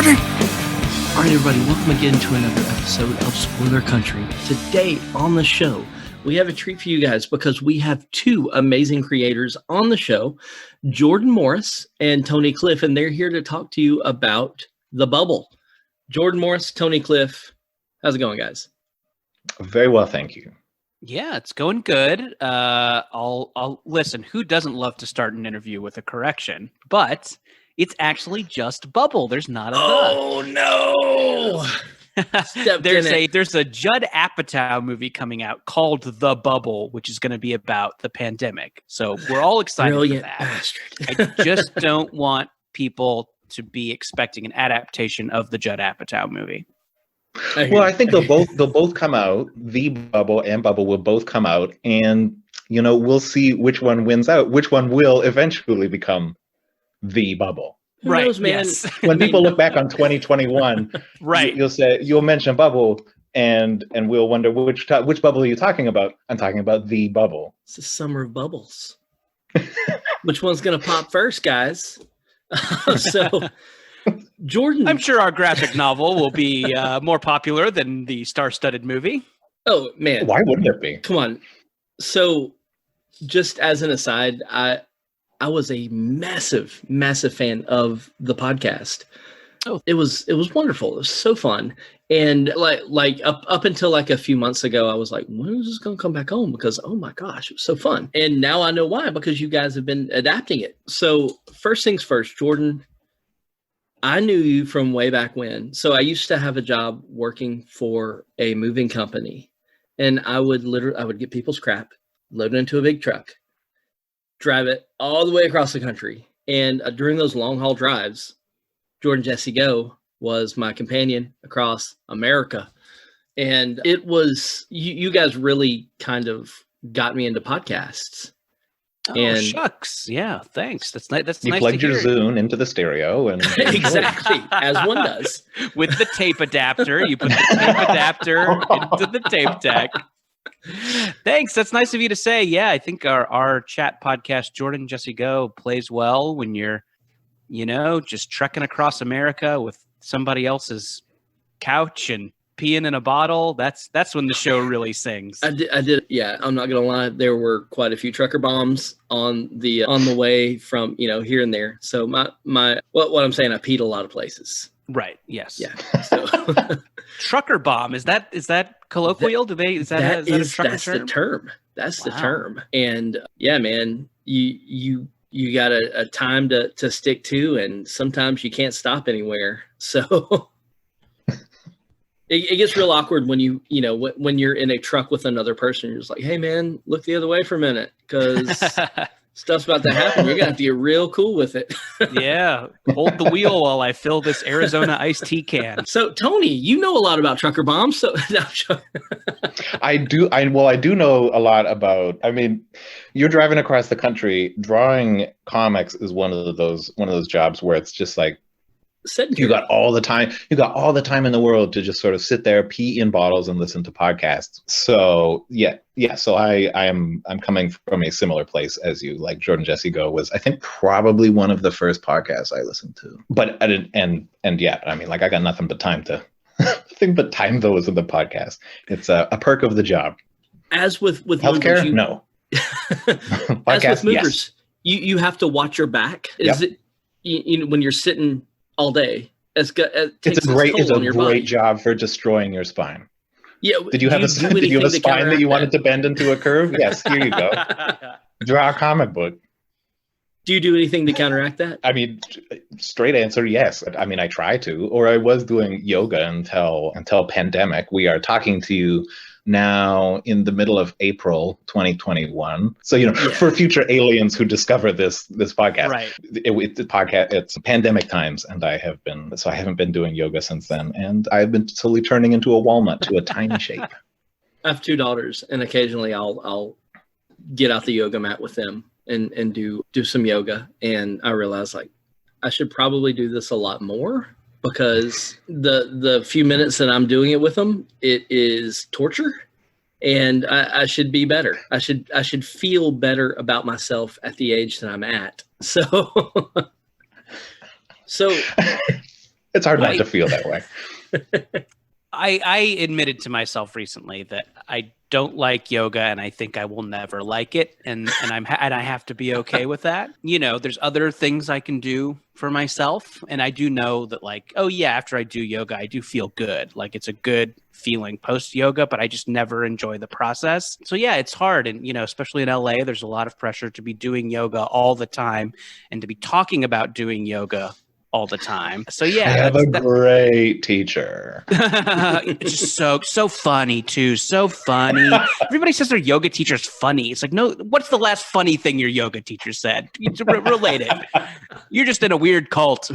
happening? All right, everybody, welcome again to another episode of Spoiler Country. Today on the show, we have a treat for you guys because we have two amazing creators on the show, Jordan Morris and Tony Cliff, and they're here to talk to you about The Bubble. Jordan Morris, Tony Cliff, how's it going, guys? Very well, thank you. Yeah, it's going good. I'll listen. Who doesn't love to start an interview with a correction? But it's actually just Bubble. There's not a Oh no! There's a Judd Apatow movie coming out called The Bubble, which is going to be about the pandemic. So we're all excited Brilliant for that. bastard. I just don't want people to be expecting an adaptation of the Judd Apatow movie. Well, I think they'll both come out. The Bubble and Bubble will both come out, and we'll see which one wins out. Which one will eventually become The Bubble. Who knows, man? Yes. When people look back on 2021, Right. you'll mention Bubble, and we'll wonder which Bubble are you talking about? I'm talking about The Bubble. It's the summer of bubbles. Which one's going to pop first, guys? So, Jordan. I'm sure our graphic novel will be more popular than the star-studded movie. Oh, man. Why wouldn't it be? Come on. So, just as an aside, I was a massive fan of the podcast. Oh, it was wonderful. It was so fun. And like up until like a few months ago, I was like, when is this going to come back on? Because, oh my gosh, it was so fun. And now I know why, because you guys have been adapting it. So first things first, Jordan, I knew you from way back when. So I used to have a job working for a moving company, and I would get people's crap, load it into a big truck, drive it all the way across the country. And during those long haul drives, Jordan Jesse Go was my companion across America. And it was, you guys really kind of got me into podcasts. Oh, and shucks. Yeah, thanks. That's nice. That's You nice plugged to your hear. Zune into the stereo, and exactly, as one does. With the tape adapter. You put the tape adapter into the tape deck. Thanks. That's nice of you to say. Yeah, I think our chat podcast, Jordan Jesse Go, plays well when you're, just trekking across America with somebody else's couch and peeing in a bottle. That's when the show really sings. I did. Yeah, I'm not gonna lie. There were quite a few trucker bombs on the way from here and there. So what I'm saying, I peed a lot of places. Right. Yes. Yeah. So. Trucker bomb, is that colloquial? Is that a trucker that's term? the term. That's the Wow. term. And yeah, man, you got a time to stick to, and sometimes you can't stop anywhere. So it gets real awkward when when you're in a truck with another person. You're just like, hey man, look the other way for a minute, because stuff's about to happen. You're gonna have to get real cool with it. Yeah, hold the wheel while I fill this Arizona iced tea can. So Tony, you know a lot about trucker bombs. So I do know a lot about. I mean, you're driving across the country. Drawing comics is one of those jobs where it's just like you got all the time. You got all the time in the world to just sort of sit there, pee in bottles, and listen to podcasts. So yeah. So I'm coming from a similar place as you. Like Jordan Jesse Go was, I think, probably one of the first podcasts I listened to. But I didn't, and yeah, I mean, like I got nothing but time to. Nothing but time though is in the podcast. It's a perk of the job. As with healthcare, movers, no. As with movers, yes. you have to watch your back. Is Yep. it when you're sitting all day? It's a great job for destroying your spine. Yeah. Did you have a spine that you wanted to bend into a curve? Yes, here you go. Draw a comic book. Do you do anything to counteract that? I mean, straight answer, yes. I mean, I try to, or I was doing yoga until pandemic. We are talking to you now in the middle of April 2021. So, for future aliens who discover this podcast, right. It's pandemic times, and I haven't been doing yoga since then, and I've been slowly turning into a walnut to a tiny shape. I have two daughters, and occasionally I'll get out the yoga mat with them and do some yoga, and I realize like I should probably do this a lot more, because the few minutes that I'm doing it with them, it is torture, and I should be better. I should feel better about myself at the age that I'm at. So It's hard not to feel that way. I admitted to myself recently that I don't like yoga, and I think I will never like it, and I have to be okay with that. You know, there's other things I can do for myself, and I do know that, like, oh yeah, after I do yoga, I do feel good. Like, it's a good feeling post yoga, but I just never enjoy the process. So yeah, it's hard, and you know, especially in LA, there's a lot of pressure to be doing yoga all the time and to be talking about doing yoga all the time. So yeah, I have a great teacher. It's just so funny too. So funny. Everybody says their yoga teacher's funny. It's like, no, what's the last funny thing your yoga teacher said? Relate it. You're just in a weird cult.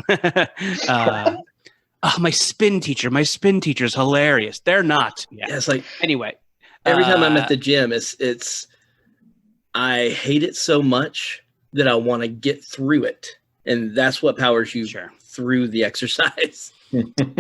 My spin teacher's hilarious. They're not. Yeah, it's like, anyway. Every time I'm at the gym, it's I hate it so much that I want to get through it. And that's what powers you through the exercise.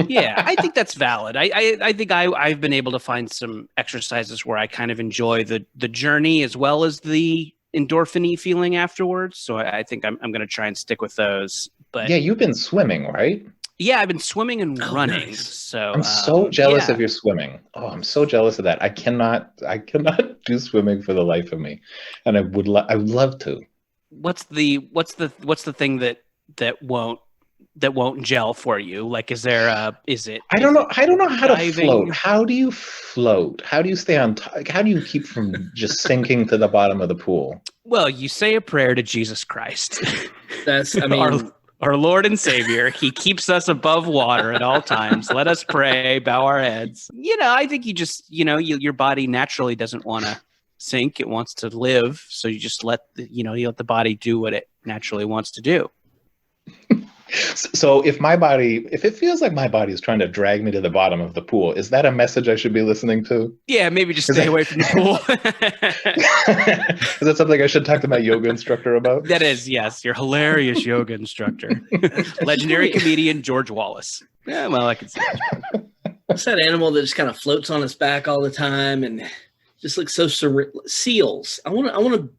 Yeah, I think that's valid. I think I've been able to find some exercises where I kind of enjoy the journey as well as the endorphin-y feeling afterwards. So I think I'm going to try and stick with those. But yeah, you've been swimming, right? Yeah, I've been swimming and running. Nice. So I'm so jealous of your swimming. Oh, I'm so jealous of that. I cannot do swimming for the life of me, and I would love to. What's the thing that won't gel for you? Like, is it? I don't know how to float. How do you float? How do you stay on top? How do you keep from just sinking to the bottom of the pool? Well, you say a prayer to Jesus Christ. That's, I mean, our Lord and Savior. He keeps us above water at all times. Let us pray, bow our heads. You know, I think you just, your body naturally doesn't want to sink. It wants to live. So you just let the body do what it naturally wants to do. So if it feels like my body is trying to drag me to the bottom of the pool, is that a message I should be listening to? Yeah, maybe just stay away from the pool. Is that something I should talk to my yoga instructor about? That is, yes. Your hilarious yoga instructor. Legendary comedian George Wallace. Yeah, well, I can see that. It's that animal that just kind of floats on its back all the time and just looks so surreal. Seals. I want to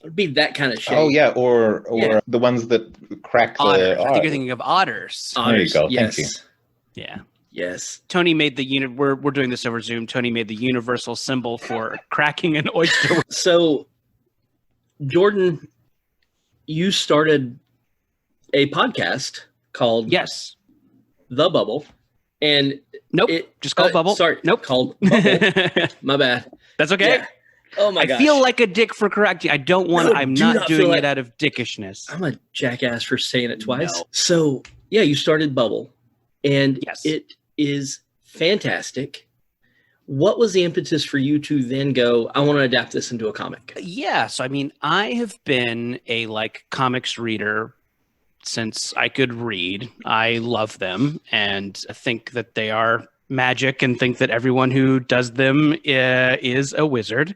be that kind of shape. Oh yeah, or the ones that crack otter. the. I think you're thinking of otters. There you go. Yes. Thank you. Yeah. Yes. Tony made we're doing this over Zoom. Tony made the universal symbol for cracking an oyster. So, Jordan, you started a podcast called The Bubble, and just called Bubble. Sorry, called Bubble. My bad. That's okay. Yeah. Oh my gosh. I feel like a dick for correcting. I don't want to. I'm not doing it out of dickishness. I'm a jackass for saying it twice. No. So, yeah, you started Bubble, and it is fantastic. What was the impetus for you to then go, I want to adapt this into a comic? Yeah. So, I mean, I have been a comics reader since I could read. I love them and I think that they are magic and think that everyone who does them is a wizard.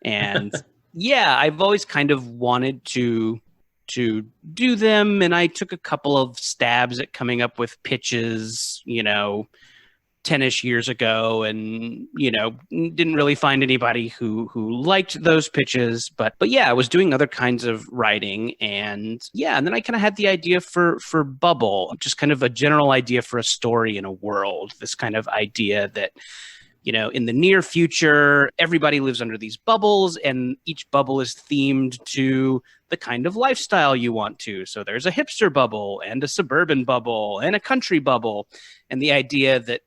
And yeah, I've always kind of wanted to do them. And I took a couple of stabs at coming up with pitches, 10-ish years ago, and didn't really find anybody who liked those pitches, but yeah, I was doing other kinds of writing, and then I kind of had the idea for Bubble, just kind of a general idea for a story in a world, this kind of idea that in the near future, everybody lives under these bubbles, and each bubble is themed to the kind of lifestyle you want to. So there's a hipster bubble and a suburban bubble and a country bubble. And the idea that,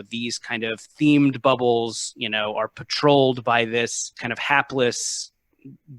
these kind of themed bubbles, are patrolled by this kind of hapless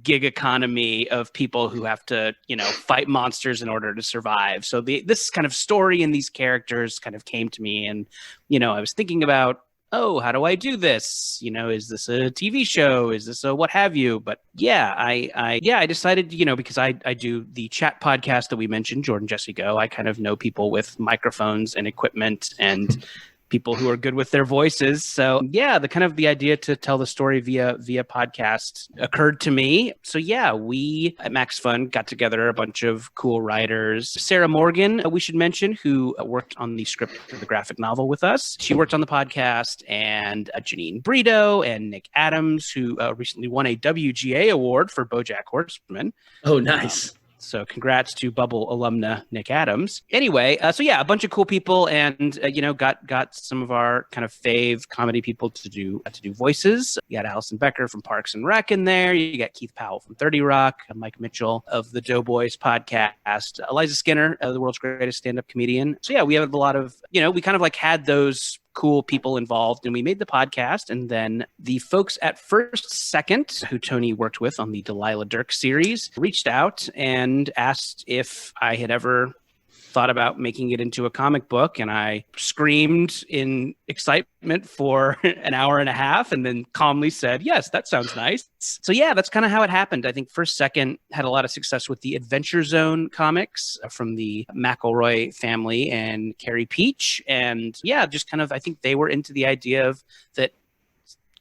gig economy of people who have to, fight monsters in order to survive. So this kind of story and these characters kind of came to me, and, I was thinking about, oh, how do I do this? Is this a TV show? Is this a what have you? But yeah, I decided, because I do the chat podcast that we mentioned, Jordan Jesse Go. I kind of know people with microphones and equipment and people who are good with their voices. So yeah, the idea to tell the story via podcast occurred to me. So yeah, we at Max Fun got together a bunch of cool writers. Sarah Morgan, we should mention, who worked on the script for the graphic novel with us. She worked on the podcast, and Janine Brito and Nick Adams, who recently won a WGA award for BoJack Horseman. Oh, nice. So congrats to Bubble alumna Nick Adams. Anyway, so yeah, a bunch of cool people, and got some of our kind of fave comedy people to do voices. You got Allison Becker from Parks and Rec in there. You got Keith Powell from 30 Rock, Mike Mitchell of the Doughboys podcast, Eliza Skinner, the world's greatest stand-up comedian. So yeah, we have a lot of, we kind of like had those cool people involved, and we made the podcast. And then the folks at First Second, who Tony worked with on the Delilah Dirk series, reached out and asked if I had ever thought about making it into a comic book, and I screamed in excitement for an hour and a half and then calmly said, yes, that sounds nice. So yeah, that's kind of how it happened. I think First Second had a lot of success with the Adventure Zone comics from the McElroy family and Carrie Peach. And yeah, just kind of, I think they were into the idea of that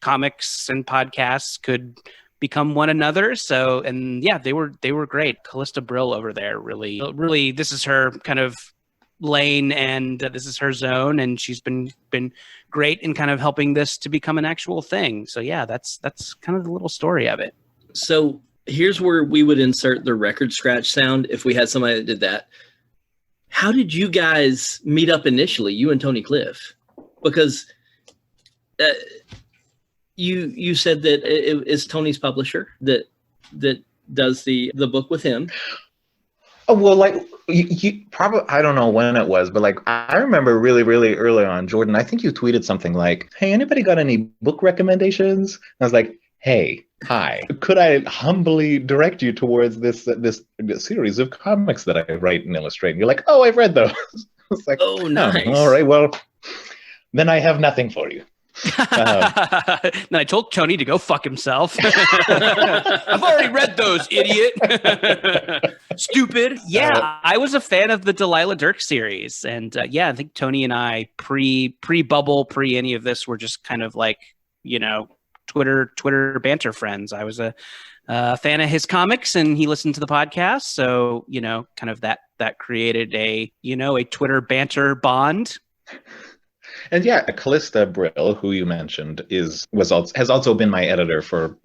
comics and podcasts could become one another. So, and yeah, they were great. Callista Brill over there, really, this is her kind of lane, and this is her zone, and she's been great in kind of helping this to become an actual thing. So yeah, that's kind of the little story of it. So here's where we would insert the record scratch sound if we had somebody that did that. How did you guys meet up initially, you and Tony Cliff? Because you said that it's Tony's publisher that does the book with him. Oh, well, like you probably, I don't know when it was, but like I remember really, really early on, Jordan, I think you tweeted something like, hey, anybody got any book recommendations? And I was like, hey, hi, could I humbly direct you towards this series of comics that I write and illustrate? And you're like, oh, I've read those. I was like, oh, nice. All right, well, then I have nothing for you. Then I told Tony to go fuck himself. I've already read those, idiot. Stupid. Yeah, I was a fan of the Delilah Dirk series, and yeah, I think Tony and I pre-bubble, pre any of this, were just kind of like, Twitter banter friends. I was a fan of his comics, and he listened to the podcast, so kind of that created a Twitter banter bond. And yeah, Callista Brill, who you mentioned, has also been my editor for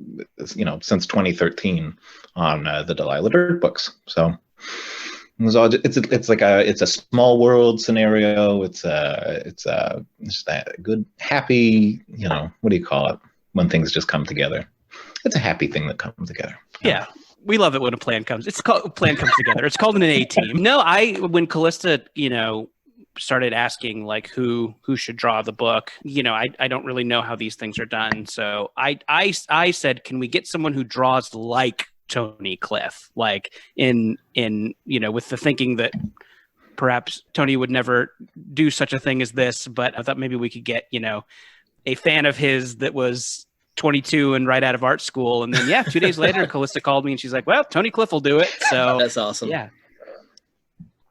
since 2013 on the Delilah Dirk books. So it's a small world scenario. It's just a good, happy, what do you call it when things just come together? It's a happy thing that comes together. Yeah. We love it when a plan comes. Plan comes together. It's called an A-team. No, when Callista, started asking like who should draw the book, I don't really know how these things are done. So I said, can we get someone who draws like Tony Cliff, like in with the thinking that perhaps Tony would never do such a thing as this, but I thought maybe we could get, a fan of his that was 22 and right out of art school. And then 2 days later, Callista called me and she's like, well, Tony Cliff will do it. So that's awesome. Yeah.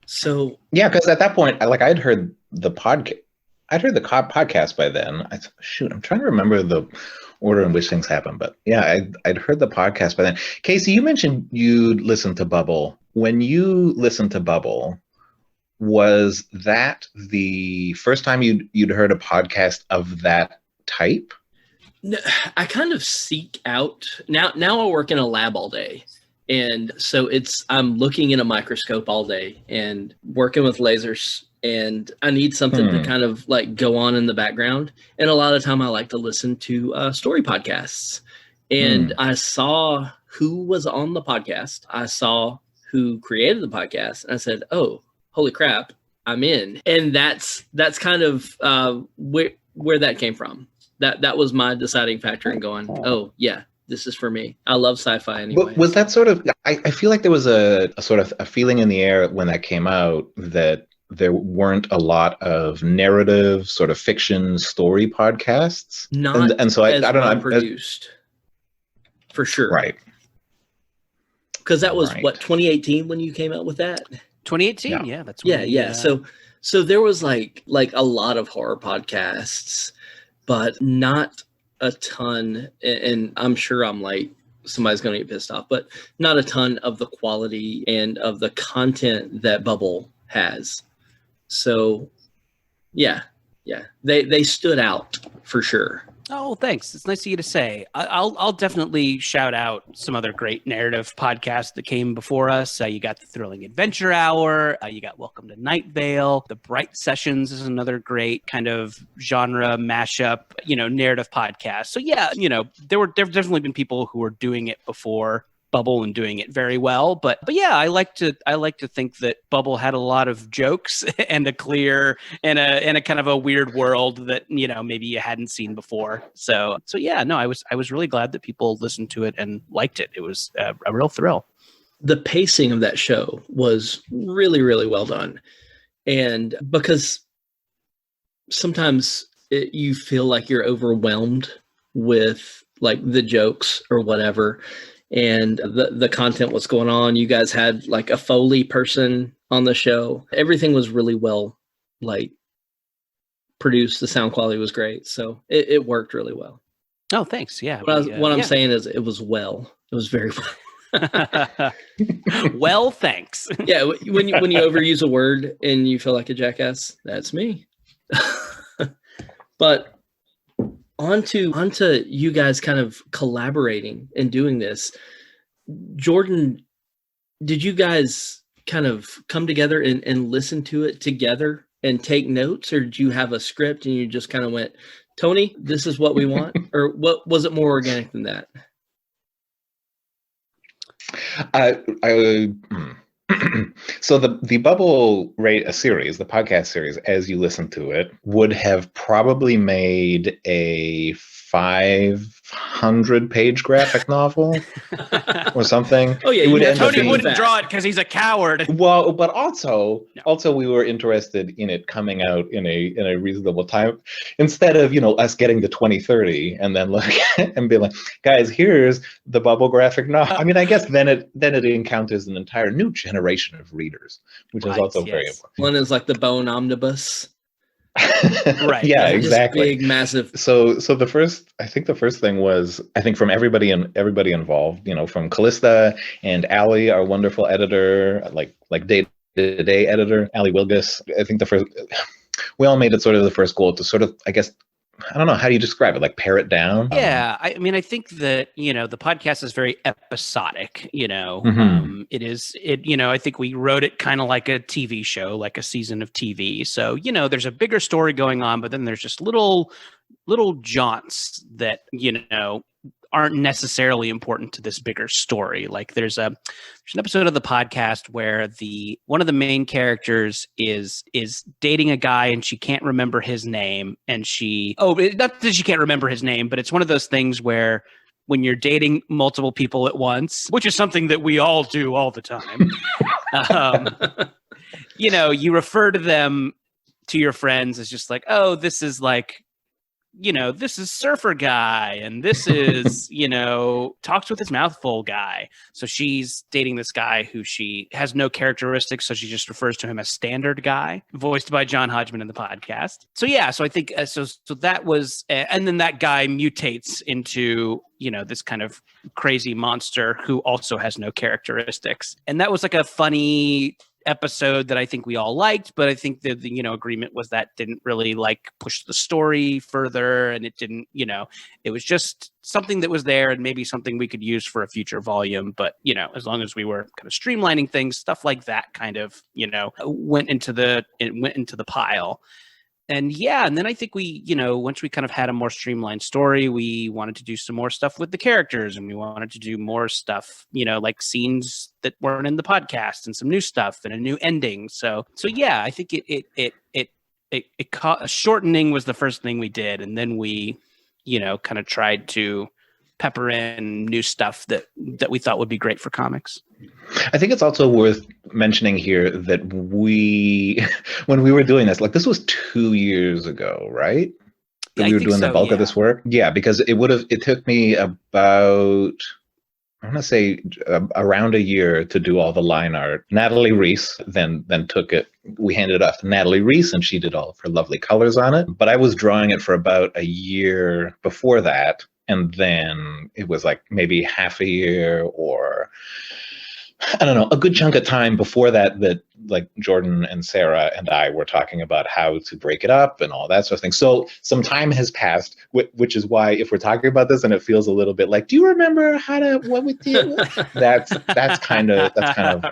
So yeah, because at that point, I'd heard the podcast. I'd heard the podcast by then. I'm trying to remember the order in which things happened, but yeah, I'd heard the podcast by then. Casey, you mentioned you'd listened to Bubble. When you listened to Bubble, was that the first time you'd heard a podcast of that type? No, I kind of seek out now. I work in a lab all day. And so I'm looking in a microscope all day and working with lasers, and I need something to kind of like go on in the background. And a lot of the time I like to listen to story podcasts, and I saw who was on the podcast. I saw who created the podcast, and I said, oh, holy crap, I'm in. And that's kind of where that came from. That was my deciding factor in going, oh yeah, this is for me. I love sci-fi anyway. But was that sort of, I feel like there was a sort of a feeling in the air when that came out that there weren't a lot of narrative sort of fiction story podcasts. And so I don't know. Produced. For sure. Right. Because that was 2018 when you came out with that? 2018, yeah. That's when So there was like a lot of horror podcasts, but not a ton, and I'm sure I'm like somebody's going to get pissed off, but not a ton of the quality and of the content that Bubble has. So yeah, they stood out for sure. Oh, thanks. It's nice of you to say. I'll definitely shout out some other great narrative podcasts that came before us. You got the Thrilling Adventure Hour. You got Welcome to Night Vale. The Bright Sessions is another great kind of genre mashup, narrative podcast. So yeah, there've definitely been people who were doing it before Bubble and doing it very well, but yeah, I like to think that Bubble had a lot of jokes and a clear and a kind of a weird world that maybe you hadn't seen before. So yeah, no, I was really glad that people listened to it and liked it. It was a real thrill. The pacing of that show was really, really well done, and because sometimes you feel like you're overwhelmed with like the jokes or whatever. And the content was going on. You guys had like a Foley person on the show. Everything was really well like produced. The sound quality was great. So it worked really well. Oh, thanks. Yeah. What I'm saying is it was well. It was very well. Well, thanks. Yeah. When you overuse a word and you feel like a jackass, that's me. But onto you guys kind of collaborating and doing this. Jordan, did you guys kind of come together and listen to it together and take notes, or did you have a script and you just kind of went, Tony, this is what we want? Or what was it more organic than that? So the Bubble Rate a series, the podcast series, as you listen to it, would have probably made a 500-page graphic novel or something. Oh yeah, Tony wouldn't draw it because he's a coward. Well, but also we were interested in it coming out in a reasonable time, instead of us getting to 2030 and then look and be like, guys, here's the Bubble graphic novel. I mean, I guess then it encounters an entire new generation of readers, which is also very important. One is like the Bone Omnibus. Right. Yeah, exactly. Big, massive. So the first thing was, I think, from everybody involved, from Callista and Allie, our wonderful editor, like day-to-day editor, Allie Wilgus. I think we all made it sort of the first goal to sort of, I guess, I don't know, how do you describe it? Like pare it down? Yeah. I mean, I think that, the podcast is very episodic, Mm-hmm. I think we wrote it kind of like a TV show, like a season of TV. So, there's a bigger story going on, but then there's just little jaunts that, aren't necessarily important to this bigger story. Like there's an episode of the podcast where one of the main characters is dating a guy and she can't remember his name, and not that she can't remember his name, but it's one of those things where when you're dating multiple people at once, which is something that we all do all the time, you refer to them, to your friends, as just like, oh, this is like, this is surfer guy, and this is, talks with his mouth full guy. So she's dating this guy who she has no characteristics, so she just refers to him as standard guy, voiced by John Hodgman in the podcast. So yeah, so I think so that was, and then that guy mutates into, this kind of crazy monster who also has no characteristics, and that was like a funny episode that I think we all liked, but I think the agreement was that didn't really like push the story further, and it didn't, it was just something that was there and maybe something we could use for a future volume. But as long as we were kind of streamlining things, stuff like that kind of went into the pile. And yeah, and then I think we, once we kind of had a more streamlined story, we wanted to do some more stuff with the characters, and we wanted to do more stuff, like scenes that weren't in the podcast and some new stuff and a new ending. So yeah, I think shortening was the first thing we did, and then we, kind of tried to pepper in new stuff that we thought would be great for comics. I think it's also worth mentioning here that when we were doing this, like this was 2 years ago, right? That we were doing the bulk of this work. Yeah, because it took me about, I want to say around a year to do all the line art. Natalie Reese then took it. We handed it off to Natalie Reese, and she did all of her lovely colors on it. But I was drawing it for about a year before that. And then it was like maybe half a year or I don't know, a good chunk of time before that like Jordan and Sarah and I were talking about how to break it up and all that sort of thing. So some time has passed, which is why if we're talking about this and it feels a little bit like, do you remember what we did? That's kind of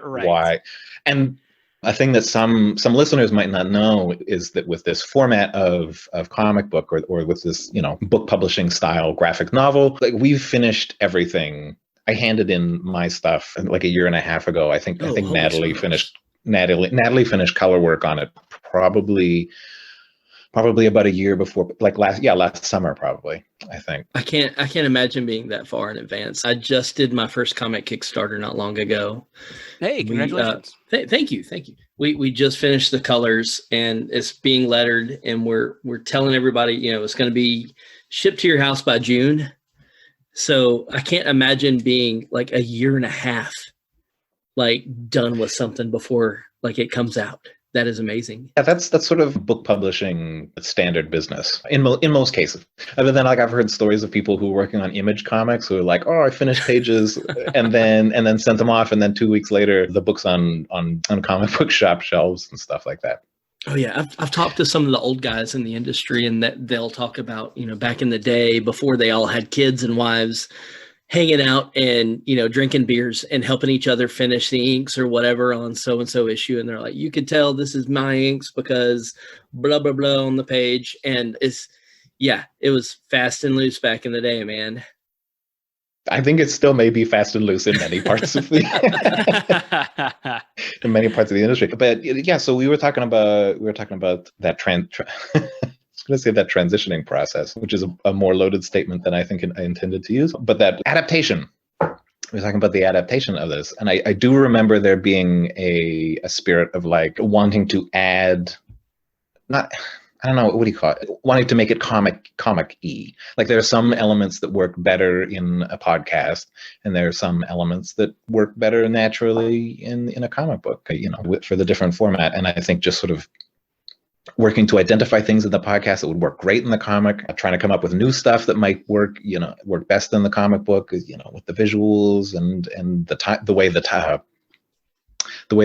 Right. why. And a thing that some listeners might not know is that with this format of comic book or with this, book publishing style graphic novel, like we've finished everything. I handed in my stuff like a year and a half ago. I think Natalie finished color work on it probably about a year before, like last summer probably, I think. I can't imagine being that far in advance. I just did my first comic Kickstarter not long ago. Hey, congratulations. Thank you. We just finished the colors and it's being lettered and we're telling everybody, it's going to be shipped to your house by June. So I can't imagine being like a year and a half, like done with something before like it comes out. That is amazing. Yeah, that's sort of book publishing standard business in most cases. Other than like I've heard stories of people who are working on Image comics who are like, oh, I finished pages and then sent them off, and then 2 weeks later the book's on comic book shop shelves and stuff like that. Oh yeah, I've talked to some of the old guys in the industry, and that they'll talk about back in the day before they all had kids and wives, hanging out and drinking beers and helping each other finish the inks or whatever on so and so issue, and they're like, you could tell this is my inks because blah blah blah on the page, and it was fast and loose back in the day, man. I think it still may be fast and loose in many parts of the industry. But yeah, so we were talking about that I was going to say that transitioning process, which is a more loaded statement than I think I intended to use. But that adaptation, we're talking about the adaptation of this, and I do remember there being a spirit of like wanting to add, I don't know, what do you call it? Wanting to make it comic-y. Like there are some elements that work better in a podcast, and there are some elements that work better naturally in a comic book, for the different format. And I think just sort of working to identify things in the podcast that would work great in the comic, trying to come up with new stuff that might work best in the comic book, with the visuals and the way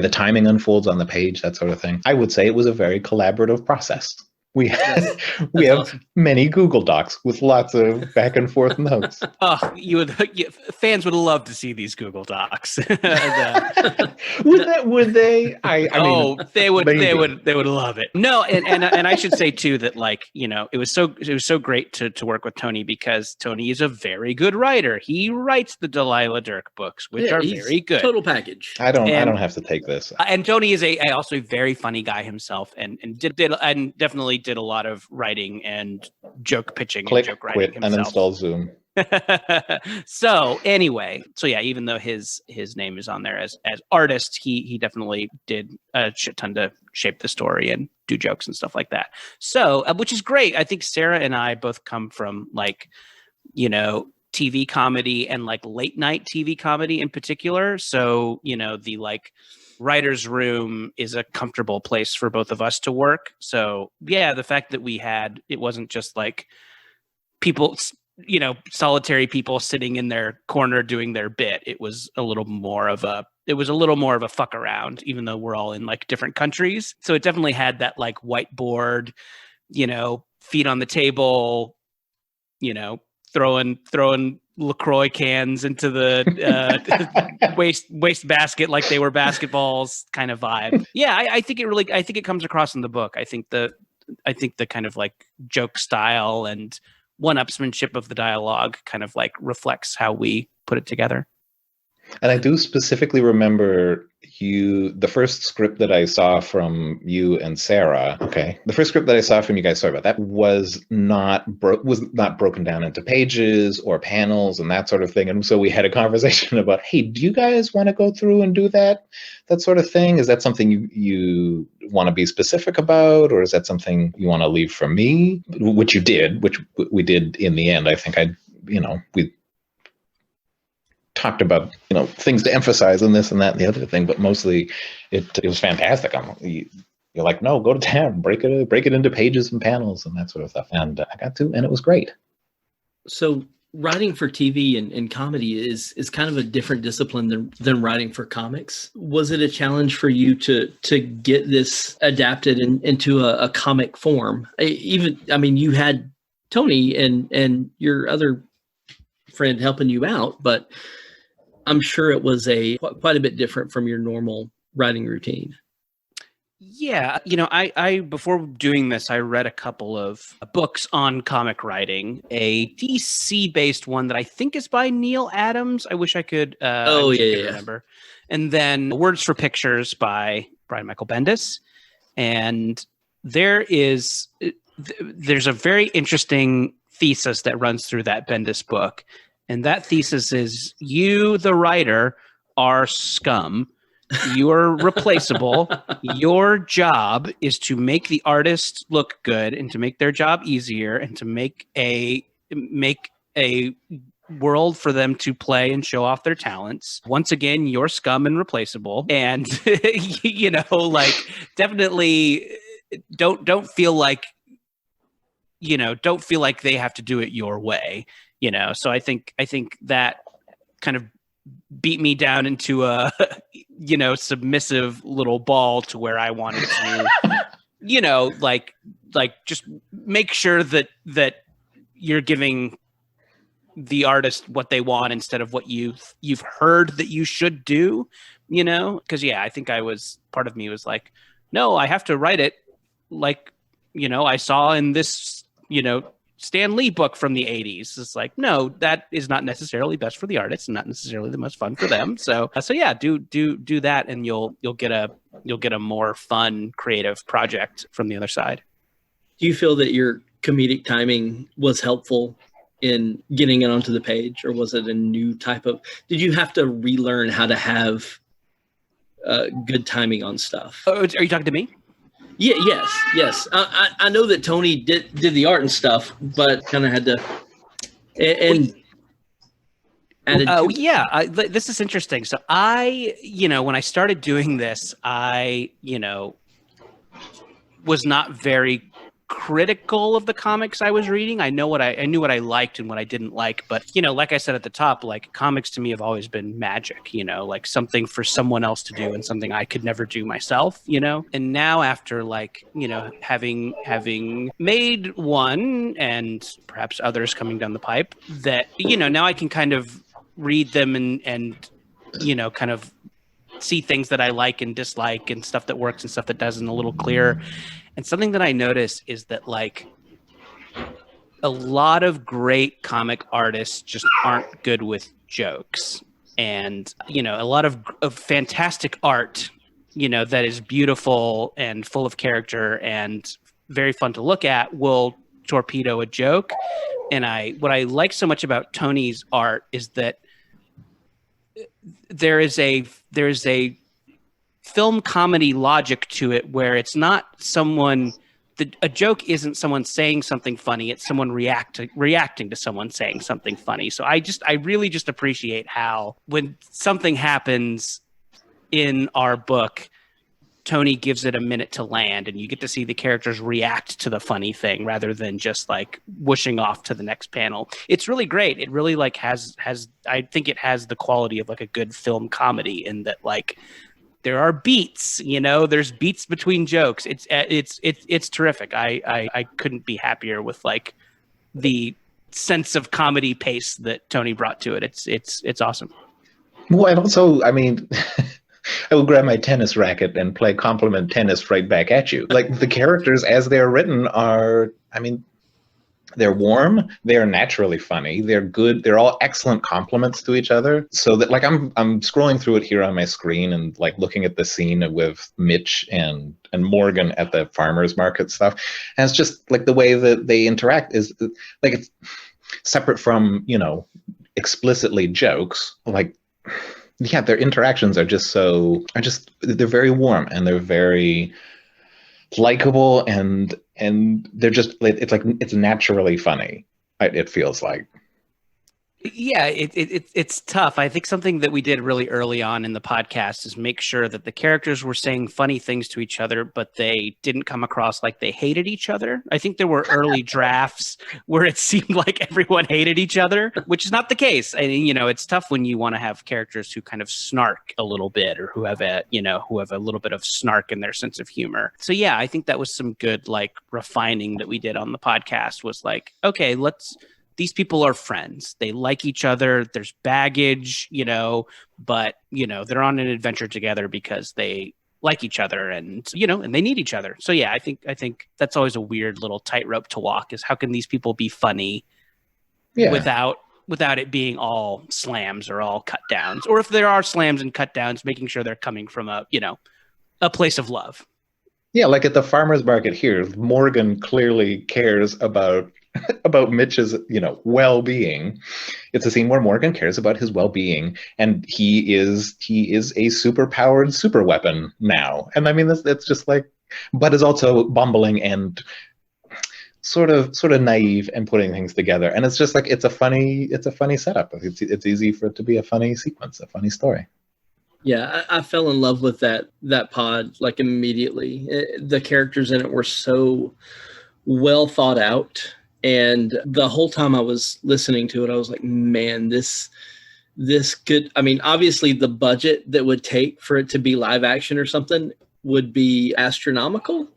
the timing unfolds on the page, that sort of thing. I would say it was a very collaborative process. We have awesome. Many Google Docs with lots of back and forth notes. Oh, fans would love to see these Google Docs. Would they? I mean, they would. Maybe. They would love it. No, and I should say too that it was so great to work with Tony, because Tony is a very good writer. He writes the Delilah Dirk books, which are very good. Total package. I don't have to take this. And Tony is also a very funny guy himself, and definitely did a lot of writing and joke pitching and joke writing himself. Uninstall Zoom. So anyway, even though his name is on there as artist, he definitely did a shit ton to shape the story and do jokes and stuff like that. So which is great. I think Sarah and I both come from TV comedy and like late night TV comedy in particular. So the writer's room is a comfortable place for both of us to work. So yeah, the fact that it wasn't just like people, solitary people sitting in their corner doing their bit. It was a little more of a fuck around, even though we're all in like different countries. So it definitely had that like whiteboard, feet on the table, throwing LaCroix cans into the waste basket like they were basketballs kind of vibe. Yeah, I think it comes across in the book. I think the kind of like joke style and one-upsmanship of the dialogue kind of like reflects how we put it together. And I do specifically remember the first script that I saw from you and Sarah. Okay, the first script that I saw from you guys, sorry about that, was not broken down into pages or panels and that sort of thing. And so we had a conversation about, hey, do you guys want to go through and do that sort of thing? Is that something you want to be specific about, or is that something you want to leave for me? Which you did, which we did in the end. I think we talked about things to emphasize in this and that and the other thing, but mostly it was fantastic. You're like, no, go to town, break it into pages and panels and that sort of stuff, and I got to, and it was great. So writing for TV and comedy is kind of a different discipline than writing for comics. Was it a challenge for you to get this adapted into a comic form? You had Tony and your other friend helping you out, but I'm sure it was quite a bit different from your normal writing routine. Yeah, I before doing this, I read a couple of books on comic writing. A DC-based one that I think is by Neil Adams. I wish I could. Remember. And then Words for Pictures by Brian Michael Bendis. And there's a very interesting thesis that runs through that Bendis book, and that thesis is: you, the writer, are scum. You are replaceable. Your job is to make the artist look good and to make their job easier and to make a world for them to play and show off their talents. Once again, you're scum and replaceable. And definitely don't feel like they have to do it your way. So I think that kind of beat me down into a submissive little ball to where I wanted to just make sure that you're giving the artist what they want instead of what you've heard that you should do, because I think part of me was like, no, I have to write it like I saw in this Stan Lee book from the 80s. It's like, no, that is not necessarily best for the artist and not necessarily the most fun for them. So yeah, do that, and you'll get a more fun, creative project from the other side. Do you feel that your comedic timing was helpful in getting it onto the page, or was it a new type of? Did you have to relearn how to have good timing on stuff? Oh, are you talking to me? Yeah, yes. I know that Tony did the art and stuff, but kind of had to this is interesting. So when I started doing this, I was not very critical of the comics I was reading. I knew what I liked and what I didn't like, but like I said at the top, like comics to me have always been magic, like something for someone else to do and something I could never do myself, And now after having made one and perhaps others coming down the pipe, that now I can kind of read them and kind of see things that I like and dislike and stuff that works and stuff that doesn't a little clearer. And something that I notice is that a lot of great comic artists just aren't good with jokes. And, a lot of fantastic art, that is beautiful and full of character and very fun to look at will torpedo a joke. And what I like so much about Tony's art is that there is a film comedy logic to it where it's not a joke isn't someone saying something funny, it's someone reacting to someone saying something funny. So I really just appreciate how when something happens in our book, Tony gives it a minute to land and you get to see the characters react to the funny thing rather than just whooshing off to the next panel. It's really great. It really has I think it has the quality of a good film comedy in that there are beats, there's beats between jokes. It's terrific. I couldn't be happier with the sense of comedy pace that Tony brought to it. It's awesome. Well, and also, I will grab my tennis racket and play compliment tennis right back at you. The characters as they're written are, they're warm, they're naturally funny, they're good, they're all excellent compliments to each other. So that I'm scrolling through it here on my screen and looking at the scene with Mitch and Morgan at the farmers market stuff. And it's just the way that they interact is it's separate from, explicitly jokes. Their interactions are they're very warm and they're very likable and they're just it's naturally funny. It feels like. Yeah, it's tough. I think something that we did really early on in the podcast is make sure that the characters were saying funny things to each other, but they didn't come across like they hated each other. I think there were early drafts where it seemed like everyone hated each other, which is not the case. And it's tough when you want to have characters who kind of snark a little bit, or who have a little bit of snark in their sense of humor. So yeah, I think that was some good like refining that we did on the podcast. Was like, okay, these people are friends. They like each other. There's baggage, but they're on an adventure together because they like each other, and and they need each other. So yeah, I think that's always a weird little tightrope to walk, is how can these people be funny without it being all slams or all cut downs, or if there are slams and cut downs, making sure they're coming from a place of love. Yeah, like at the farmer's market here, Morgan clearly cares about Mitch's, well-being. It's a scene where Morgan cares about his well-being, and he is a super-powered super weapon now. And I mean, that's just like, but is also bumbling and sort of naive and putting things together. And it's just like, it's a funny setup. It's easy for it to be a funny sequence, a funny story. Yeah, I fell in love with that pod like immediately. The characters in it were so well thought out. And the whole time I was listening to it, I was like, man, this could, I mean, obviously the budget that would take for it to be live action or something would be astronomical,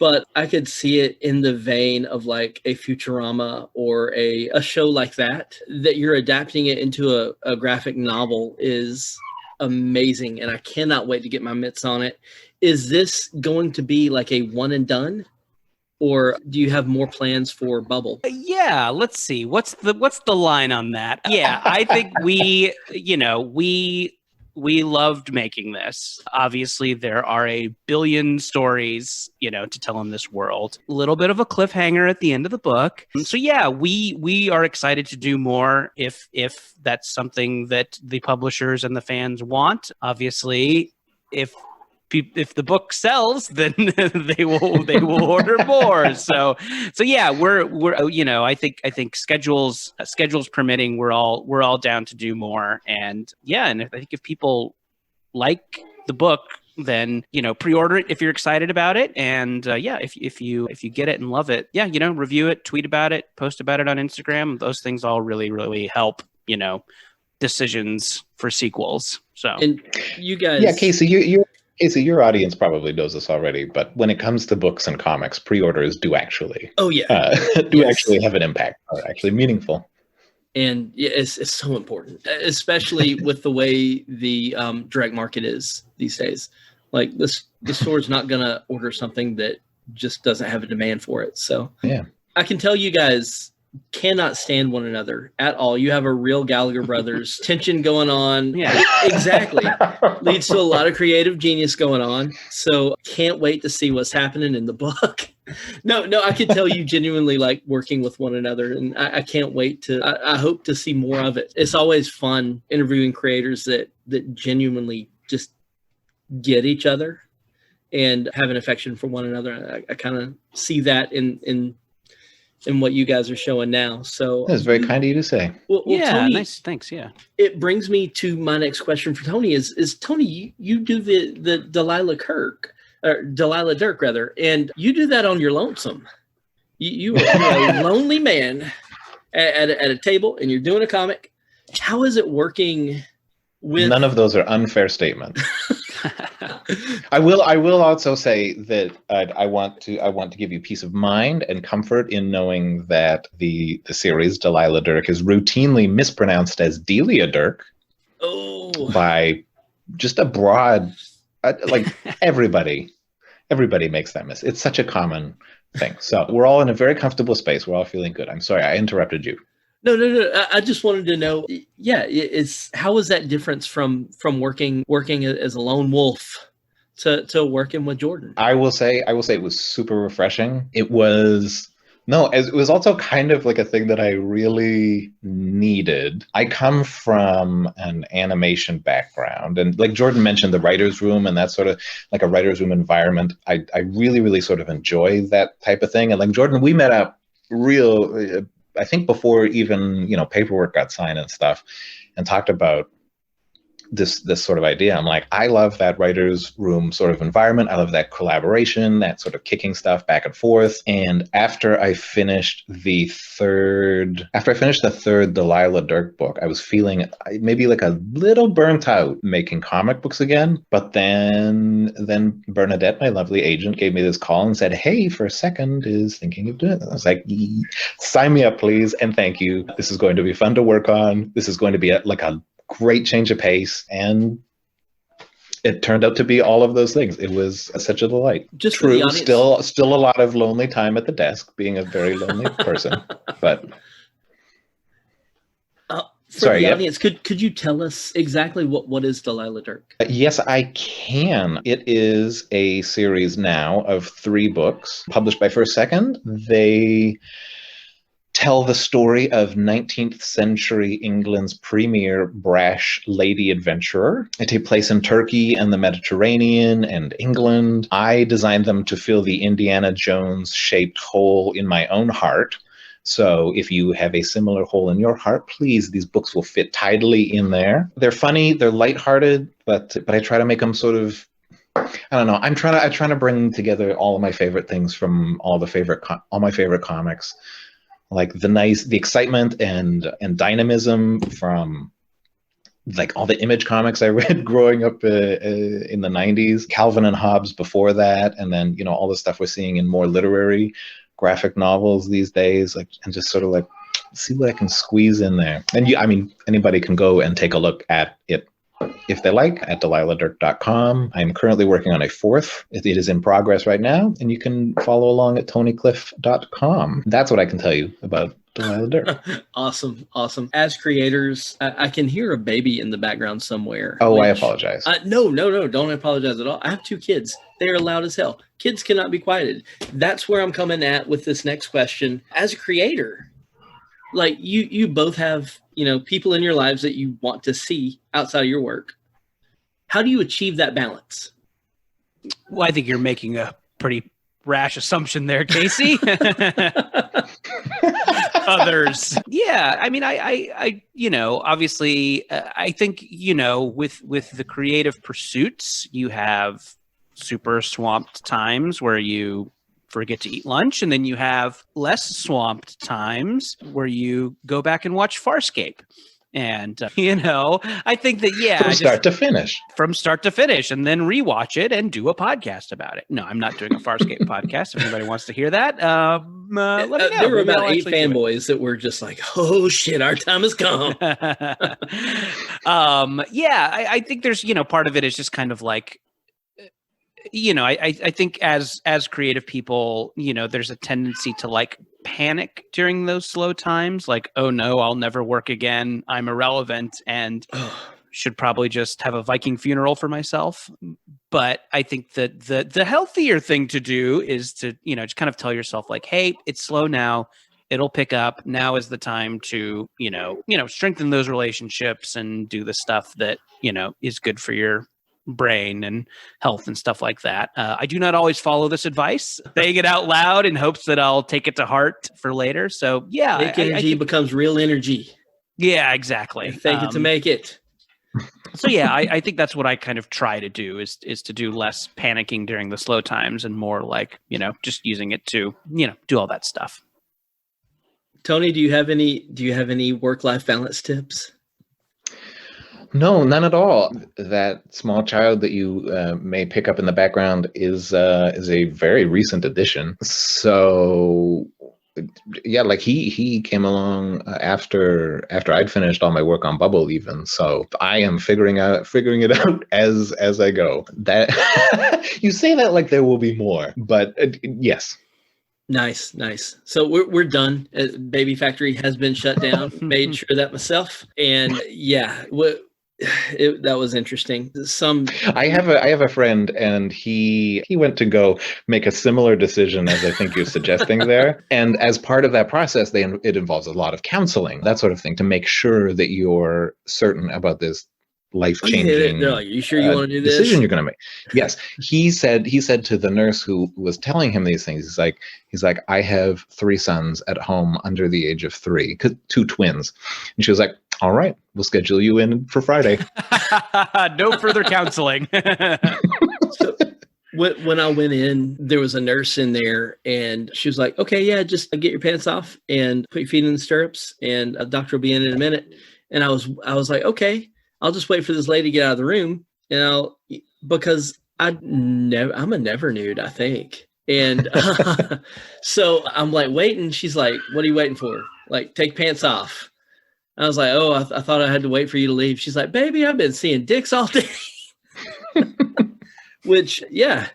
but I could see it in the vein of like a Futurama or a show like that you're adapting it into a graphic novel is amazing. And I cannot wait to get my mitts on it. Is this going to be like a one and done? Or do you have more plans for Bubble? Yeah, let's see. What's the line on that? Yeah, I think we loved making this. Obviously, there are a billion stories, to tell in this world. A little bit of a cliffhanger at the end of the book. So yeah, we are excited to do more if that's something that the publishers and the fans want. Obviously, if the book sells, then they will order more. So yeah, we're I think schedules permitting, we're all down to do more. And yeah, and I think if people like the book, then pre-order it if you're excited about it. And if you get it and love it, review it, tweet about it, post about it on Instagram. Those things all really, really help decisions for sequels. So, and you guys, yeah, Casey, your audience probably knows this already, but when it comes to books and comics, pre-orders do actually actually have an impact, are actually meaningful. And yeah, it's so important, especially with the way the direct market is these days. Like the store's not going to order something that just doesn't have a demand for it. So yeah, I can tell you guys cannot stand one another at all. You have a real Gallagher brothers tension going on. Yeah, exactly. Leads to a lot of creative genius going on. So can't wait to see what's happening in the book. No, I can tell you genuinely like working with one another, and I can't wait I hope to see more of it. It's always fun interviewing creators that genuinely just get each other and have an affection for one another. I kind of see that in what you guys are showing now. So that's very kind of you to say. Well, yeah, Tony, nice. Thanks. Yeah. It brings me to my next question for Tony is Tony, you do the Delilah Dirk rather, and you do that on your lonesome. You're a lonely man at a table and you're doing a comic. How is it working with? None of those are unfair statements. I will also say that I want to give you peace of mind and comfort in knowing that the series Delilah Dirk is routinely mispronounced as Delia Dirk by just a broad like everybody makes that miss. It's such a common thing. So we're all in a very comfortable space. We're all feeling good. I'm sorry I interrupted you. No. I just wanted to know. Yeah, how is that difference from working as a lone wolf to working with Jordan? I will say it was super refreshing. It was also kind of like a thing that I really needed. I come from an animation background, and like Jordan mentioned, the writer's room and that sort of like a writer's room environment. I really, really sort of enjoy that type of thing. And like Jordan, we met up I think before even, paperwork got signed and stuff, and talked about this sort of idea. I'm like, I love that writer's room sort of environment. I love that collaboration, that sort of kicking stuff back and forth. And after I finished the third Delilah Dirk book, I was feeling maybe like a little burnt out making comic books again. But then Bernadette, my lovely agent, gave me this call and said, hey, for a second is thinking of doing it. I was like, sign me up, please. And thank you. This is going to be fun to work on. This is going to be like a great change of pace, and it turned out to be all of those things. It was such a delight. Just true, still a lot of lonely time at the desk, being a very lonely person. But sorry, the audience, could you tell us exactly what is Delilah Dirk? Yes, I can. It is a series now of 3 books published by First Second. They tell the story of 19th century England's premier brash lady adventurer. They take place in Turkey and the Mediterranean and England. I designed them to fill the Indiana Jones-shaped hole in my own heart. So if you have a similar hole in your heart, please, these books will fit tidily in there. They're funny, they're lighthearted, but I try to make them sort of, I don't know. I'm trying to bring together all of my favorite things from all my favorite comics. Like the excitement and dynamism from like all the Image comics I read growing up in the 90s, Calvin and Hobbes before that, and then all the stuff we're seeing in more literary graphic novels these days, like, and just sort of like see what I can squeeze in there. And anybody can go and take a look at it if they like at delilahdirk.com. I'm currently working on a 4th. It is in progress right now, and you can follow along at tonycliff.com. That's what I can tell you about Delilah Dirk. Awesome. As creators, I can hear a baby in the background somewhere. Oh, I apologize. No, don't apologize at all. I have 2 kids. They are loud as hell. Kids cannot be quieted. That's where I'm coming at with this next question. As a creator, like you both have, people in your lives that you want to see outside of your work. How do you achieve that balance? Well, I think you're making a pretty rash assumption there, Casey. Others. Yeah. I mean, I obviously, I think, with the creative pursuits, you have super swamped times where you forget to eat lunch, and then you have less swamped times where you go back and watch Farscape. And, I think that, from start to finish, and then rewatch it and do a podcast about it. No, I'm not doing a Farscape podcast. If anybody wants to hear that, let me know. There were about 8 fanboys that were just like, oh shit, our time has come. I think there's, part of it is just kind of like, I think as creative people, there's a tendency to like panic during those slow times. Like, oh no, I'll never work again. I'm irrelevant and should probably just have a Viking funeral for myself. But I think that the healthier thing to do is to, just kind of tell yourself like, hey, it's slow now. It'll pick up. Now is the time to, strengthen those relationships and do the stuff that, is good for your brain and health and stuff like that. I do not always follow this advice, saying it out loud in hopes that I'll take it to heart for later. So yeah, fake energy becomes real energy. Yeah, exactly. Fake it to make it. So yeah, I think that's what I kind of try to do is to do less panicking during the slow times and more like, just using it to, do all that stuff. Tony, do you have any work-life balance tips? No, none at all. That small child that you may pick up in the background is a very recent addition. So yeah, like he came along after I'd finished all my work on Bubble even. So I am figuring it out as I go. That you say that like there will be more, but yes. Nice. So we're done. Baby Factory has been shut down. Made sure that myself. And yeah, that was interesting. I have a friend, and he went to go make a similar decision as I think you're suggesting there. And as part of that process, it involves a lot of counseling, that sort of thing, to make sure that you're certain about this life-changing They're like, you sure you want to do this? decision you're going to make. Yes, he said to the nurse who was telling him these things, he's like, I have 3 sons at home under the age of 3, 2 twins, and she was like, all right, we'll schedule you in for Friday. No further counseling. So, when I went in, there was a nurse in there, and she was like, okay, yeah, just get your pants off and put your feet in the stirrups, and a doctor will be in a minute. And I was like, okay, I'll just wait for this lady to get out of the room, and because I'm a never nude, I think. And so I'm like waiting. She's like, what are you waiting for? Like, take pants off. I was like, oh, I thought I had to wait for you to leave. She's like, baby, I've been seeing dicks all day. Which, yeah,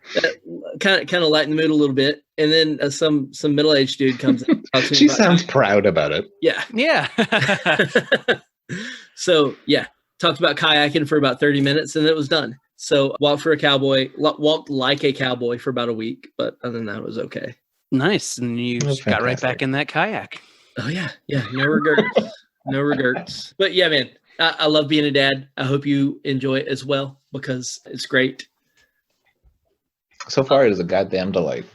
kind of lightened the mood a little bit. And then some middle-aged dude comes in. She sounds proud about it. Yeah. Yeah. So, yeah, talked about kayaking for about 30 minutes, and it was done. So walked like a cowboy for about a week, but other than that, it was okay. Nice. And you got right back in that kayak. Oh, yeah. Yeah. No regrets. No regrets. But yeah, man, I love being a dad. I hope you enjoy it as well, because it's great. So far, it is a goddamn delight.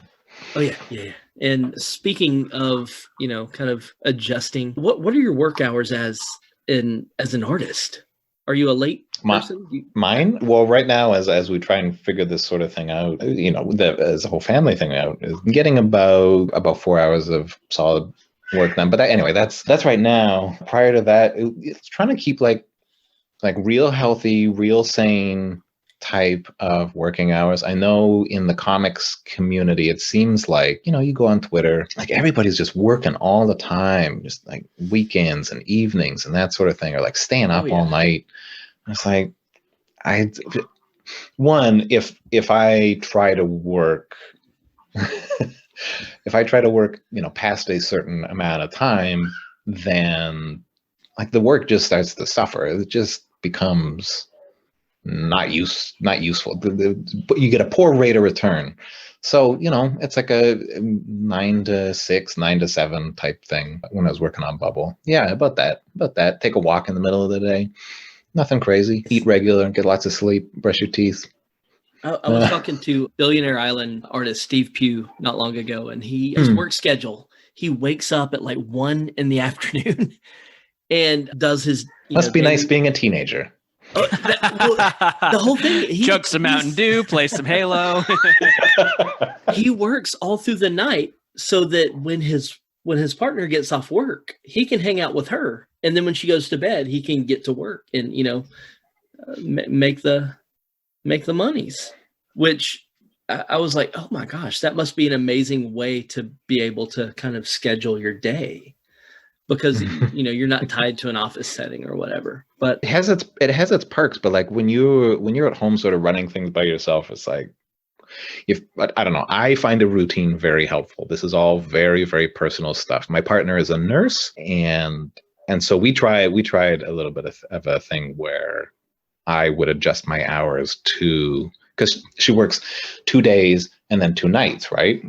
Oh, yeah. Yeah. And speaking of, kind of adjusting, what are your work hours as an artist? Are you a late person? Mine? Well, right now, as we try and figure this sort of thing out, as a whole family thing out, is getting about 4 hours of solid work done. But anyway, that's right now. Prior to that, it's trying to keep like real healthy, real sane type of working hours. I know in the comics community, it seems like, you go on Twitter, like everybody's just working all the time, just like weekends and evenings and that sort of thing, or like staying up all night. It's like, if I try to work, past a certain amount of time, then like the work just starts to suffer. It just becomes not useful. But you get a poor rate of return. So, it's like a 9 to 6, 9 to 7 type thing when I was working on Bubble. Yeah, about that. Take a walk in the middle of the day. Nothing crazy. Eat regular, get lots of sleep, brush your teeth. I was talking to Billionaire Island artist Steve Pugh not long ago, and his work schedule, he wakes up at like 1 in the afternoon and does his... Must be nice being a teenager. The whole thing. Chug some Mountain Dew, play some Halo. He works all through the night so that when his partner gets off work, he can hang out with her, and then when she goes to bed, he can get to work and make the monies. Which I was like, oh my gosh, that must be an amazing way to be able to kind of schedule your day, because you're not tied to an office setting or whatever. But it has its perks. But like when you're at home, sort of running things by yourself, it's like, I don't know. I find a routine very helpful. This is all very, very personal stuff. My partner is a nurse, and so we tried a little bit of a thing where I would adjust my hours to, because she works 2 days and then 2 nights, right?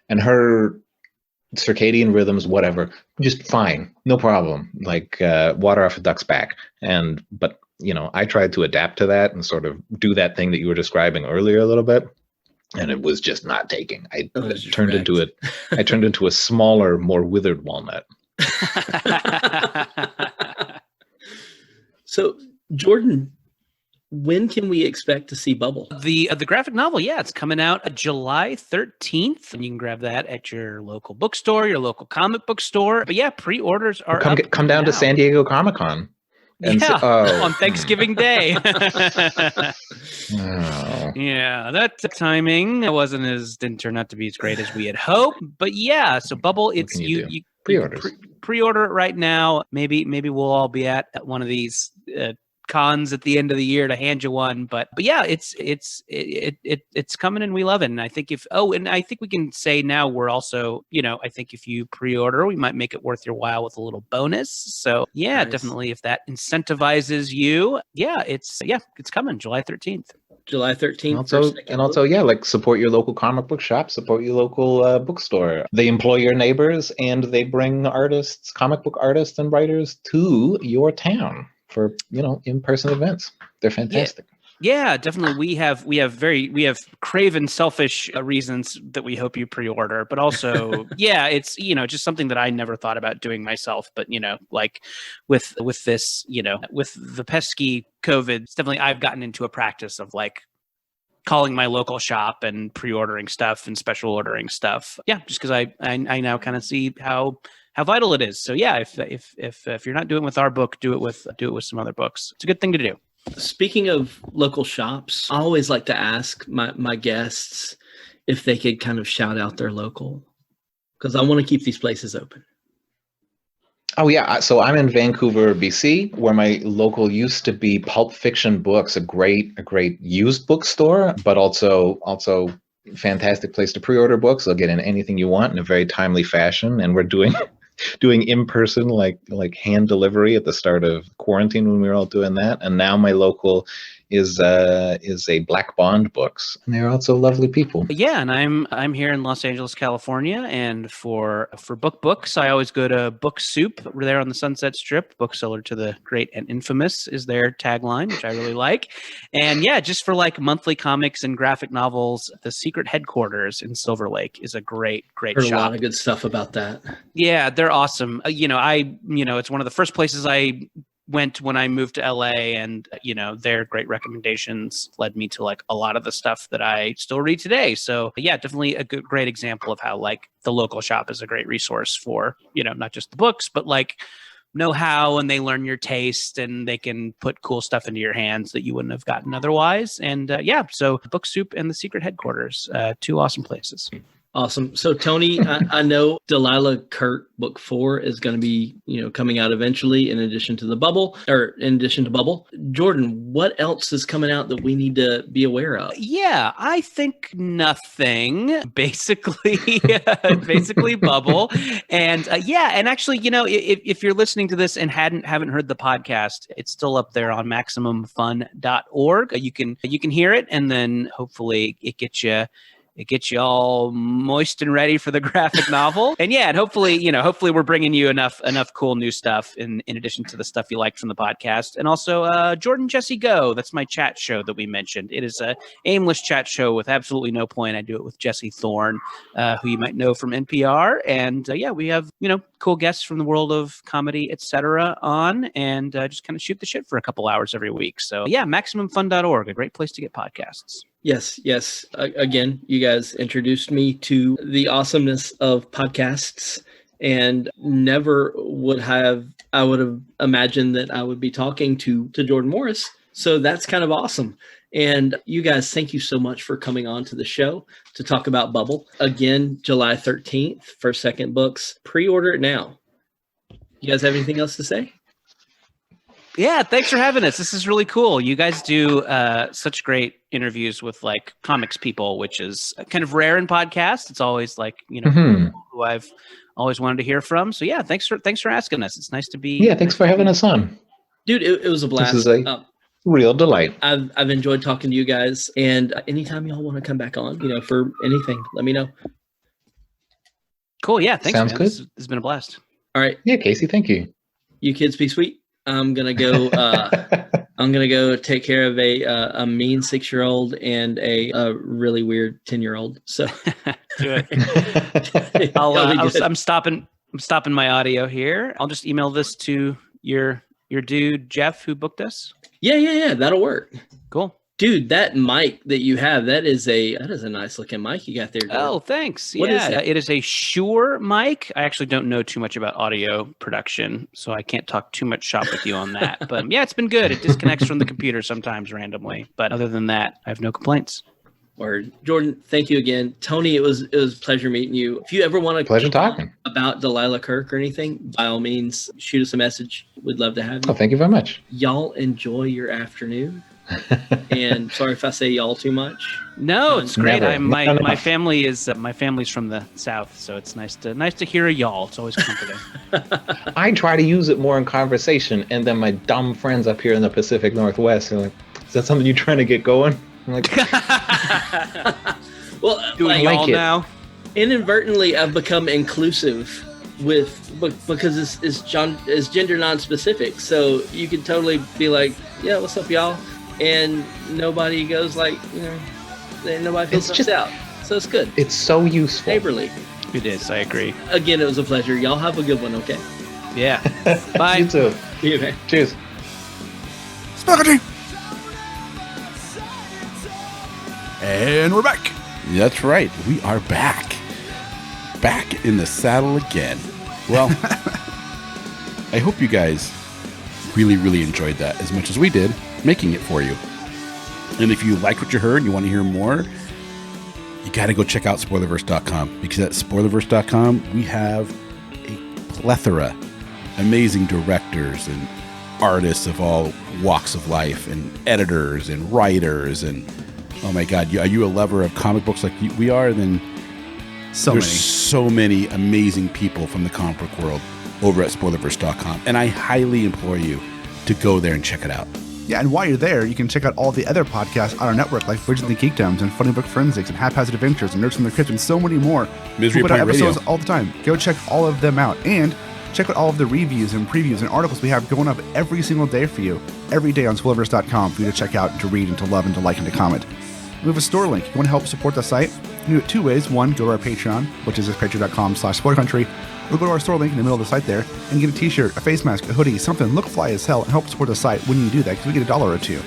And her circadian rhythms, whatever, just fine, no problem. Like water off a duck's back. But I tried to adapt to that and sort of do that thing that you were describing earlier a little bit, and it was just not taking. I turned into a smaller, more withered walnut. So, Jordan, when can we expect to see Bubble? The graphic novel, yeah, it's coming out July 13th, and you can grab that at your local bookstore, your local comic book store. But yeah, pre-orders are come down to San Diego Comic-Con. On Thanksgiving Day. Oh. Yeah, that timing didn't turn out to be as great as we had hoped. But yeah, so Bubble, it's you pre-orders. Pre-order it right now. Maybe we'll all be at one of these cons at the end of the year to hand you one. But yeah, it's coming, and we love it. And I think I think we can say now we're also, I think if you pre-order, we might make it worth your while with a little bonus. So yeah, nice. Definitely if that incentivizes you, it's coming July 13th. July 13th. Also, like support your local comic book shop, support your local bookstore. They employ your neighbors, and they bring comic book artists and writers to your town. in-person events. They're fantastic. Yeah, definitely. We have craven, selfish reasons that we hope you pre-order, but also, it's just something that I never thought about doing myself. But like with this, with the pesky COVID, it's definitely I've gotten into a practice of like calling my local shop and pre-ordering stuff and special ordering stuff. Yeah, just because I now kind of see how vital it is. So yeah, if you're not doing it with our book, do it with some other books. It's a good thing to do. Speaking of local shops, I always like to ask my guests if they could kind of shout out their local, because I want to keep these places open. Oh yeah, so I'm in Vancouver, BC, where my local used to be Pulp Fiction Books, a great used bookstore, but also fantastic place to pre-order books. They'll get in anything you want in a very timely fashion, and we're doing in-person like hand delivery at the start of quarantine when we were all doing that. And now my local is a Black Bond Books, and they're also lovely people. Yeah, and I'm here in Los Angeles, California, and for books, I always go to Book Soup. We're there on the Sunset Strip. Bookseller to the great and infamous is their tagline, which I really like. And yeah, just for like monthly comics and graphic novels, the Secret Headquarters in Silver Lake is a great Heard shop. A lot of good stuff about that. Yeah, they're awesome. It's one of the first places I went when I moved to LA, and their great recommendations led me to like a lot of the stuff that I still read today. So yeah, definitely a great example of how like the local shop is a great resource for not just the books, but like know-how, and they learn your taste, and they can put cool stuff into your hands that you wouldn't have gotten otherwise. And so Book Soup and the Secret Headquarters, two awesome places. Awesome. So Tony, I know Delilah Kirk book 4 is going to be, coming out eventually in addition to Bubble. Jordan, what else is coming out that we need to be aware of? Yeah, I think nothing. Basically Bubble. And and actually, if you're listening to this and haven't heard the podcast, it's still up there on MaximumFun.org. You can hear it, and then hopefully it gets you all moist and ready for the graphic novel. And and hopefully we're bringing you enough cool new stuff in addition to the stuff you liked from the podcast. And also Jordan Jesse Go, that's my chat show that we mentioned. It is a aimless chat show with absolutely no point. I do it with Jesse Thorne, who you might know from NPR. And we have, cool guests from the world of comedy, etc. on, and just kind of shoot the shit for a couple hours every week. So MaximumFun.org, a great place to get podcasts. Yes. Again, you guys introduced me to the awesomeness of podcasts, and never would I would have imagined that I would be talking to Jordan Morris. So that's kind of awesome. And you guys, thank you so much for coming on to the show to talk about Bubble. Again, July 13th, first, second books. Pre-order it now. You guys have anything else to say? Yeah, thanks for having us. This is really cool. You guys do such great interviews with like comics people, which is kind of rare in podcasts. It's always like, who I've always wanted to hear from. So yeah, thanks for asking us. It's nice to be. Yeah, thanks for having us on. Dude, it was a blast. This is a real delight. I've enjoyed talking to you guys, and anytime y'all want to come back on, for anything, let me know. Cool. Yeah, thanks. Sounds man. good. This has been a blast. All right. Yeah, Casey, thank you. You kids be sweet. I'm gonna go. I'm gonna go take care of a mean 6-year-old and a really weird 10-year-old. So do it. I'm stopping my audio here. I'll just email this to your dude Jeff, who booked us. Yeah. That'll work. Cool. Dude, that mic that you have, that is a nice looking mic you got there. Jordan. Oh, thanks. What is that? It is a Shure mic. I actually don't know too much about audio production, so I can't talk too much shop with you on that. But yeah, it's been good. It disconnects from the computer sometimes randomly. But other than that, I have no complaints. Word. Jordan, thank you again. Tony, it was a pleasure meeting you. If you ever want to pleasure talking about Delilah Kirk or anything, by all means, shoot us a message. We'd love to have you. Oh, thank you very much. Y'all enjoy your afternoon. And sorry if I say y'all too much. No, it's great. Never. My family is my family's from the South, so it's nice to hear a y'all. It's always comforting. I try to use it more in conversation, and then my dumb friends up here in the Pacific Northwest are like, "Is that something you're trying to get going?" I'm like, well, doing y'all now. Inadvertently, I've become inclusive because it's gender non-specific, so you can totally be like, yeah, what's up, y'all, and nobody goes like, nobody feels left out. So it's good. It's so useful. Neighborly. It is. I agree. Again, it was a pleasure. Y'all have a good one. Okay. Yeah. Bye. You too. See you, man. Cheers. Spaghetti. And we're back. That's right. We are back. Back in the saddle again. Well, I hope you guys really, really enjoyed that as much as we did making it for you. And if you liked what you heard and you want to hear more, you got to go check out spoilerverse.com, because at spoilerverse.com, we have a plethora, amazing directors and artists of all walks of life, and editors and writers, and oh my God, are you a lover of comic books like we are? Then there's so many amazing people from the comic book world over at spoilerverse.com, and I highly implore you to go there and check it out. Yeah, and while you're there, you can check out all the other podcasts on our network, like Bridges and Geekdoms and Funny Book Forensics and Haphazard Adventures and Nerds from the Crypt and so many more. Misery we put out Point Radio. episodes all the time. Go check all of them out. And check out all of the reviews and previews and articles we have going up every single day for you. Every day on spoilerverse.com for you to check out and to read and to love and to like and to comment. We have a store link. You want to help support the site? You can do it two ways. One, go to our Patreon, which is patreon.com/spoilercountry. Or go to our store link in the middle of the site there and get a t-shirt, a face mask, a hoodie, something, look fly as hell, and help support the site when you do that, because we get $1 or $2.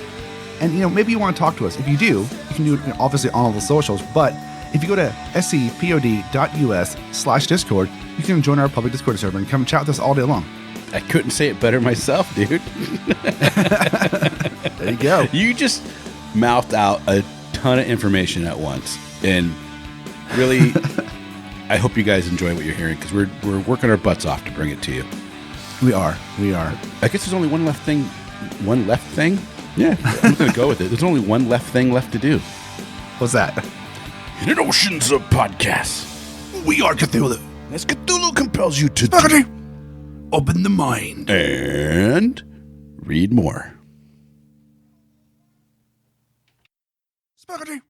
And, maybe you want to talk to us. If you do, you can do it obviously on all the socials, but if you go to scpod.us/discord, you can join our public Discord server and come chat with us all day long. I couldn't say it better myself, dude. There you go. You just mouthed out a ton of information at once, and really, I hope you guys enjoy what you're hearing, because we're working our butts off to bring it to you. We are. I guess there's only one left thing. Yeah, I'm gonna go with it. There's only one left thing left to do. What's that? In oceans of podcasts, We are Cthulhu. as Cthulhu compels you to Spaghetti. Open the mind. and read more. Spaghetti.